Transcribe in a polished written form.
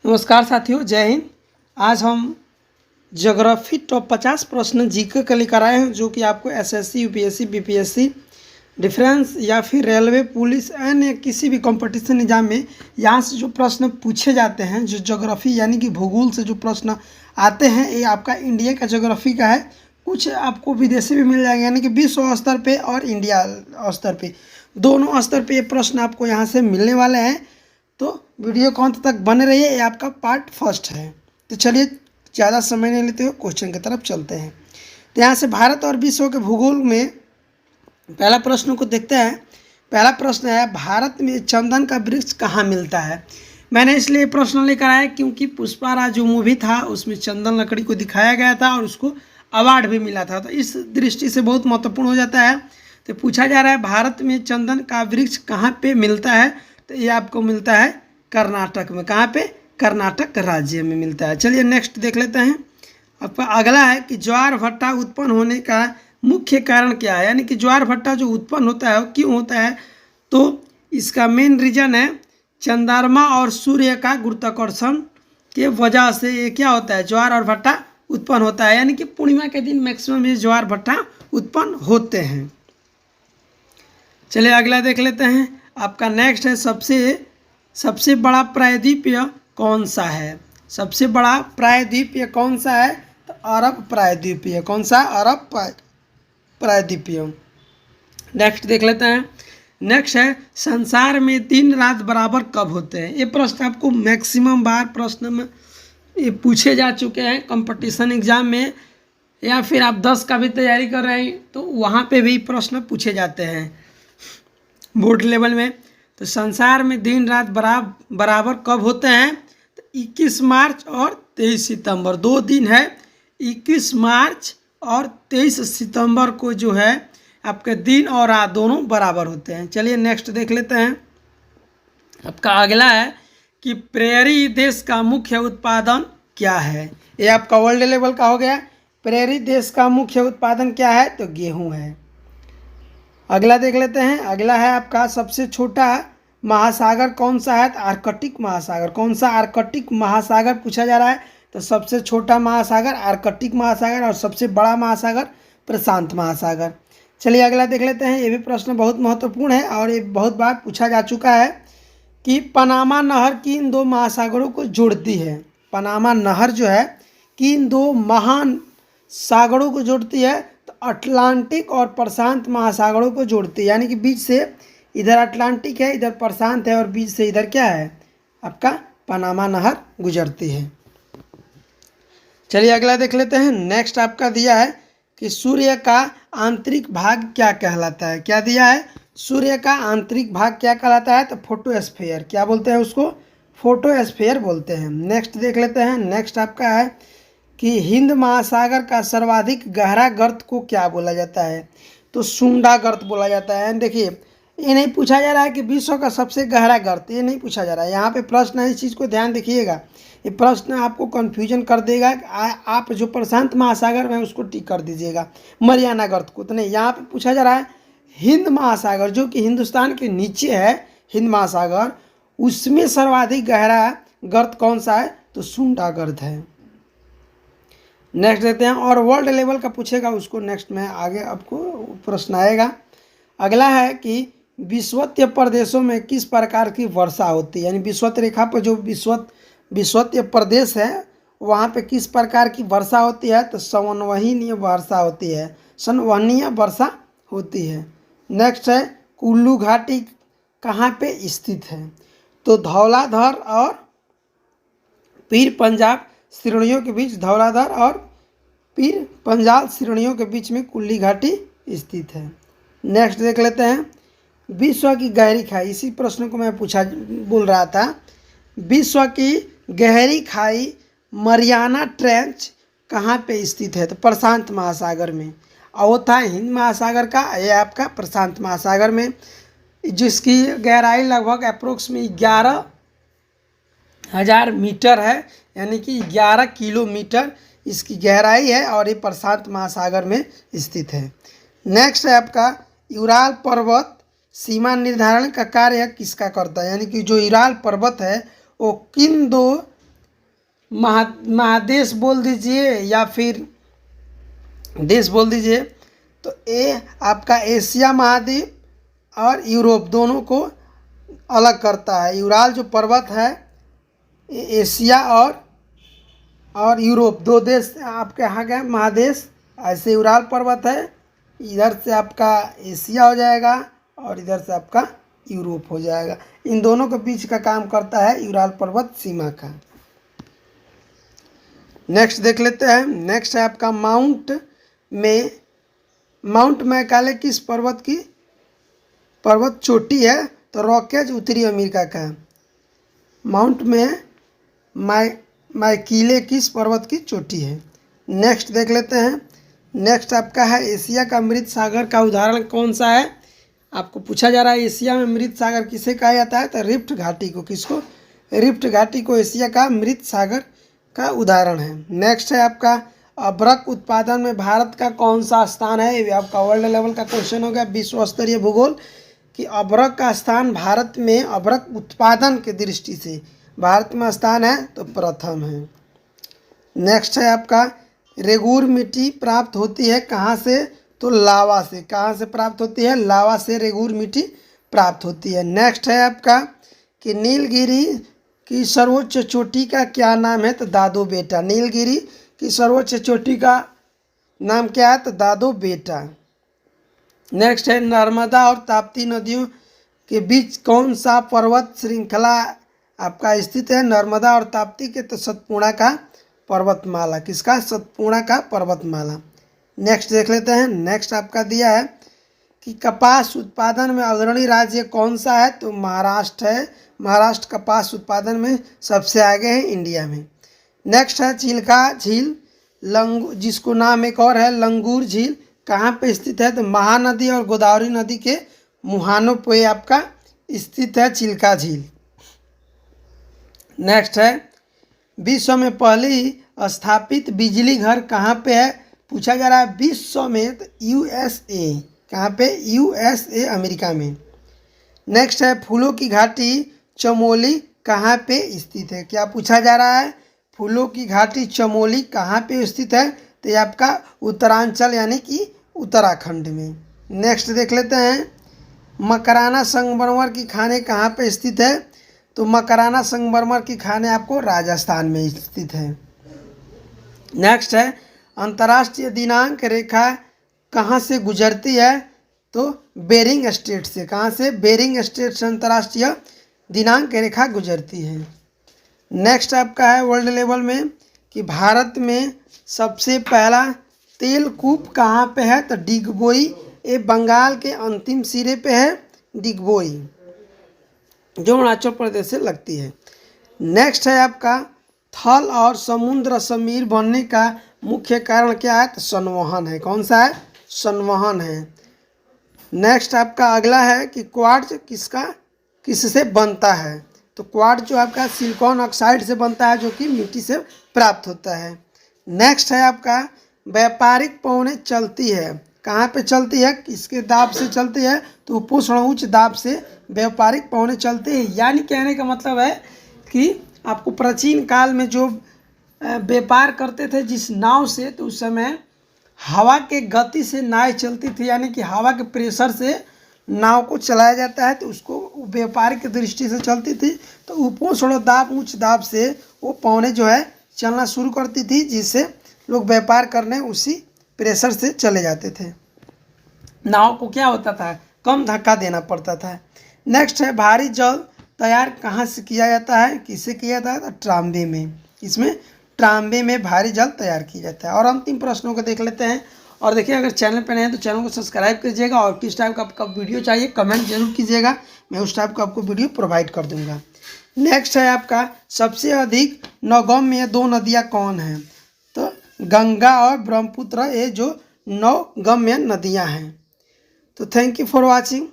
नमस्कार साथियों, जय हिंद। आज हम ज्योग्राफी टॉप 50 प्रश्न जीके के लेकर आए हैं, जो कि आपको एसएससी, यूपीएससी, बीपीएससी, डिफेंस या फिर रेलवे, पुलिस अन्य किसी भी कंपटीशन एग्जाम में यहाँ से जो प्रश्न पूछे जाते हैं, जो ज्योग्राफी यानी कि भूगोल से जो प्रश्न आते हैं, ये आपका इंडिया का ज्योग्राफी का है। कुछ आपको विदेशी भी मिल जाएंगे, यानी कि विश्व स्तर पे और इंडिया स्तर पे, दोनों स्तर पे ये प्रश्न आपको यहाँ से मिलने वाले हैं। तो वीडियो को अंत तक बने रहिए, ये आपका पार्ट फर्स्ट है। तो चलिए ज़्यादा समय नहीं लेते हुए क्वेश्चन की तरफ चलते हैं। तो यहाँ से भारत और विश्व के भूगोल में पहला प्रश्न को देखते हैं। पहला प्रश्न है, भारत में चंदन का वृक्ष कहाँ मिलता है। मैंने इसलिए प्रश्न लेकर आया क्योंकि पुष्पाराज जो मूवी था उसमें चंदन लकड़ी को दिखाया गया था और उसको अवार्ड भी मिला था, तो इस दृष्टि से बहुत महत्वपूर्ण हो जाता है। तो पूछा जा रहा है भारत में चंदन का वृक्ष कहाँ पे मिलता है, तो ये आपको मिलता है कर्नाटक में। कहाँ पे? कर्नाटक राज्य में मिलता है। चलिए नेक्स्ट देख लेते हैं। आपका अगला है कि ज्वार भट्टा उत्पन्न होने का मुख्य कारण क्या है, यानी कि ज्वार भट्टा जो उत्पन्न होता है वो क्यों होता है। तो इसका मेन रीजन है चंद्रमा और सूर्य का गुरुत्वाकर्षण के वजह से ये क्या होता है, ज्वार और भट्टा उत्पन्न होता है। यानी कि पूर्णिमा के दिन मैक्सिमम ये ज्वार भट्टा उत्पन्न होते हैं। चलिए अगला देख लेते हैं। आपका नेक्स्ट है, सबसे बड़ा प्रायद्वीपीय कौन सा है। सबसे बड़ा प्रायद्वीपीय कौन सा है, तो अरब प्रायद्वीपीय। कौन सा? अरब प्रायद्वीपीय। नेक्स्ट देख लेते हैं। नेक्स्ट है, संसार में दिन रात बराबर कब होते हैं। ये प्रश्न आपको मैक्सिमम बार प्रश्न में ये पूछे जा चुके हैं कंपटीशन एग्जाम में, या फिर आप 10 का भी तैयारी कर रहे हैं तो वहाँ पे भी प्रश्न पूछे जाते हैं बोर्ड लेवल में। तो संसार में दिन रात बराबर कब होते हैं, तो 21 मार्च और 23 सितंबर, 2 दिन है। 21 मार्च और 23 सितंबर को जो है आपके दिन और रात दोनों बराबर होते हैं। चलिए नेक्स्ट देख लेते हैं। आपका अगला है कि प्रेयरी देश का मुख्य उत्पादन क्या है। ये आपका वर्ल्ड लेवल का हो गया। प्रेयरी देश का मुख्य उत्पादन क्या है, तो गेहूं है। अगला देख लेते हैं। अगला है आपका सबसे छोटा महासागर कौन सा है, तो आर्कटिक महासागर। कौन सा? आर्कटिक महासागर पूछा जा रहा है। तो सबसे छोटा महासागर आर्कटिक महासागर और सबसे बड़ा महासागर प्रशांत महासागर। चलिए अगला देख लेते हैं। ये भी प्रश्न बहुत महत्वपूर्ण है और ये बहुत बार पूछा जा चुका है कि पनामा नहर किन 2 महासागरों को जोड़ती है। पनामा नहर जो है किन 2 महान सागरों को जोड़ती है, तो अटलांटिक और प्रशांत महासागरों को जोड़ती है। यानी कि बीच से इधर अटलांटिक है, इधर प्रशांत है और बीच से इधर क्या है, आपका पनामा नहर गुजरती है। चलिए अगला देख लेते हैं। नेक्स्ट आपका दिया है कि सूर्य का आंतरिक भाग क्या कहलाता है। क्या दिया है? सूर्य का आंतरिक भाग क्या कहलाता है, तो फोटोस्फीयर। क्या बोलते हैं उसको? फोटोस्फीयर बोलते हैं। नेक्स्ट देख लेते हैं। नेक्स्ट आपका है कि हिंद महासागर का सर्वाधिक गहरा गर्त को क्या बोला जाता है, तो सुंडा गर्त बोला जाता है। देखिए ये नहीं पूछा जा रहा है कि विश्व का सबसे गहरा गर्त, ये नहीं पूछा जा रहा है। यहाँ पे प्रश्न है, इस चीज़ को ध्यान देखिएगा। ये प्रश्न आपको कंफ्यूजन कर देगा। आप जो प्रशांत महासागर में उसको टिक कर दीजिएगा, मरियाना गर्त को तो नहीं। यहाँ पे पूछा जा रहा है हिंद महासागर, जो कि हिंदुस्तान के नीचे है हिंद महासागर, उसमें सर्वाधिक गहरा गर्त कौन सा है, तो सुंडा गर्त है। नेक्स्ट देखते हैं। और वर्ल्ड लेवल का पूछेगा उसको नेक्स्ट में आगे आपको प्रश्न आएगा। अगला है कि विषुवतीय प्रदेशों में किस प्रकार की वर्षा होती है, यानी विषुवत रेखा पर जो विषुवतीय प्रदेश है वहाँ पे किस प्रकार की वर्षा होती है, तो संवहनीय वर्षा होती है। संवहनीय वर्षा होती है। नेक्स्ट है, कुल्लू घाटी कहाँ पे स्थित है, तो धौलाधर और पीर पंजाब श्रेणियों के बीच, धौलाधर और पीर पंजाल श्रेणियों के बीच में कुल्ली घाटी स्थित है। नेक्स्ट देख लेते हैं। विश्व की गहरी खाई, इसी प्रश्न को मैं बोल रहा था। विश्व की गहरी खाई मरियाना ट्रेंच कहाँ पे स्थित है, तो प्रशांत महासागर में। और वो था हिंद महासागर का, ये आपका प्रशांत महासागर में, जिसकी गहराई लगभग अप्रोक्स में 11,000 मीटर है, यानी कि 11 किलोमीटर इसकी गहराई है और ये प्रशांत महासागर में स्थित है। नेक्स्ट है आपका यूराल पर्वत सीमा निर्धारण का कार्य किसका करता है, यानी कि जो यूराल पर्वत है वो किन 2 महादेश बोल दीजिए या फिर देश बोल दीजिए। तो ए आपका एशिया महाद्वीप और यूरोप दोनों को अलग करता है। यूराल जो पर्वत है एशिया और यूरोप दो देश आपके यहाँ गए महादेश। ऐसे यूराल पर्वत है, इधर से आपका एशिया हो जाएगा और इधर से आपका यूरोप हो जाएगा। इन दोनों के बीच का काम करता है यूराल पर्वत सीमा का। नेक्स्ट देख लेते हैं। नेक्स्ट है आपका माउंट मैकाले किस पर्वत चोटी है? तो रॉकेज उत्तरी अमेरिका का। माउंट मैकिले किस पर्वत की चोटी है? नेक्स्ट देख लेते हैं। नेक्स्ट आपका है एशिया का मृत सागर का उदाहरण कौन सा है? आपको पूछा जा रहा है एशिया में मृत सागर किसे कहा जाता है? तो रिफ्ट घाटी को। किसको? रिफ्ट घाटी को एशिया का मृत सागर का उदाहरण है। नेक्स्ट है आपका अभ्रक उत्पादन में भारत का कौन सा स्थान है? ये आपका वर्ल्ड लेवल का क्वेश्चन हो गया, विश्व स्तरीय भूगोल, कि अभ्रक का स्थान भारत में अभ्रक उत्पादन के दृष्टि से भारत में स्थान है तो प्रथम है। नेक्स्ट है आपका रेगूर मिट्टी प्राप्त होती है कहाँ से? तो लावा से। कहाँ से प्राप्त होती है? लावा से रेगूर मिट्टी प्राप्त होती है। नेक्स्ट है आपका कि नीलगिरी की सर्वोच्च चोटी का क्या नाम है? तो दादो बेटा। नीलगिरी की सर्वोच्च चोटी का नाम क्या है? तो दादो बेटा। नेक्स्ट है नर्मदा और ताप्ती नदियों के बीच कौन सा पर्वत श्रृंखला आपका स्थित है? नर्मदा और ताप्ती के तो सतपुड़ा का पर्वतमाला। किसका? सतपुड़ा का पर्वतमाला। नेक्स्ट देख लेते हैं। नेक्स्ट आपका दिया है कि कपास उत्पादन में अग्रणी राज्य कौन सा है? तो महाराष्ट्र है। महाराष्ट्र कपास उत्पादन में सबसे आगे है इंडिया में। नेक्स्ट है चिल्का झील जिसको नाम एक और है लंगूर झील, कहाँ पे स्थित है? तो महानदी और गोदावरी नदी के मुहानों पे आपका स्थित है चिल्का झील। नेक्स्ट है विश्व में पहली स्थापित बिजली घर कहाँ पे है? पूछा जा रहा है विश्व में, तो यूएसए। कहाँ पे? यूएसए अमेरिका में। नेक्स्ट है फूलों की घाटी चमोली कहाँ पे स्थित है? क्या पूछा जा रहा है? फूलों की घाटी चमोली कहाँ पे स्थित है? तो ये आपका उत्तरांचल यानी कि उत्तराखंड में। नेक्स्ट देख लेते हैं मकराना संगमरमर की खाने कहाँ पे स्थित है? तो मकराना संगमरमर की खाने आपको राजस्थान में स्थित है। नेक्स्ट है अंतर्राष्ट्रीय दिनांक रेखा कहाँ से गुजरती है? तो बेरिंग स्ट्रेट से। कहाँ से? बेरिंग स्ट्रेट से अंतर्राष्ट्रीय दिनांक रेखा गुजरती है। नेक्स्ट आपका है वर्ल्ड लेवल में कि भारत में सबसे पहला तेलकूप कहाँ पे है? तो डिगबोई। ये बंगाल के अंतिम सिरे पे है डिगबोई, जो अरुणाचल प्रदेश से लगती है। नेक्स्ट है आपका थल और समुद्र समीर बनने का मुख्य कारण क्या है? तो संवहन है। कौन सा है? संवहन है। नेक्स्ट आपका अगला है कि क्वार्ट्ज किससे बनता है? तो क्वार्ट्ज जो आपका सिलिकॉन ऑक्साइड से बनता है, जो कि मिट्टी से प्राप्त होता है। नेक्स्ट है आपका व्यापारिक पौने चलती है कहाँ पे चलती है? किसके दाब से चलती है? तो उपोष्ण उच्च दाब से व्यापारिक पौने चलते हैं। यानी कहने का मतलब है कि आपको प्राचीन काल में जो व्यापार करते थे जिस नाव से, तो उस समय हवा के गति से नाव चलती थी, यानी कि हवा के प्रेशर से नाव को चलाया जाता है, तो उसको व्यापारिक दृष्टि से चलती थी। तो उपोष्ण दाब उच्च दाब से वो पौने जो है चलना शुरू करती थी, जिससे लोग व्यापार करने उसी प्रेशर से चले जाते थे। नाव को क्या होता था? कम धक्का देना पड़ता था। नेक्स्ट है भारी जल तैयार कहाँ से किया जाता है? किससे किया जाता है? तो ट्रांबे में। इसमें ट्रांबे में भारी जल तैयार किया जाता है। और अंतिम प्रश्नों को देख लेते हैं। और देखिए अगर चैनल पर नए हैं तो चैनल को सब्सक्राइब कीजिएगा और किस टाइप का आपका वीडियो चाहिए कमेंट जरूर कीजिएगा, मैं उस टाइप का आपको वीडियो प्रोवाइड कर दूंगा। नेक्स्ट है आपका सबसे अधिक नौगम्य दो नदियाँ कौन हैं? तो गंगा और ब्रह्मपुत्र, ये जो नौगम्य नदियाँ हैं। तो थैंक यू फॉर वॉचिंग।